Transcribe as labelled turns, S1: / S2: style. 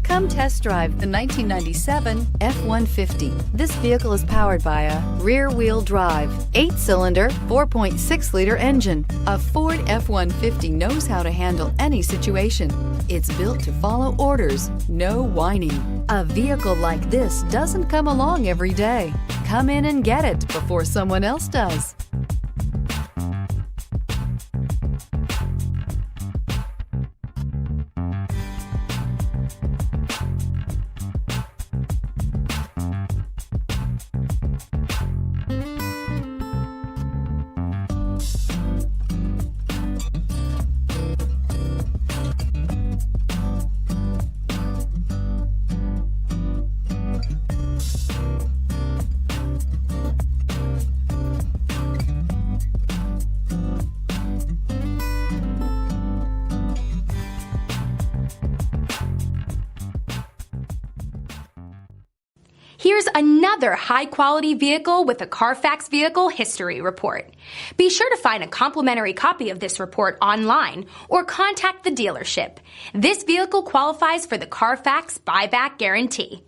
S1: Come test drive the 1997 F-150. This vehicle is powered by a rear-wheel drive, 8-cylinder, 4.6-liter engine. A Ford F-150 knows how to handle any situation. It's built to follow orders, no whining. A vehicle like this doesn't come along every day. Come in and get it before someone else does.
S2: Here's another high-quality vehicle with a Carfax Vehicle History Report. Be sure to find a complimentary copy of this report online or contact the dealership. This vehicle qualifies for the Carfax Buyback Guarantee.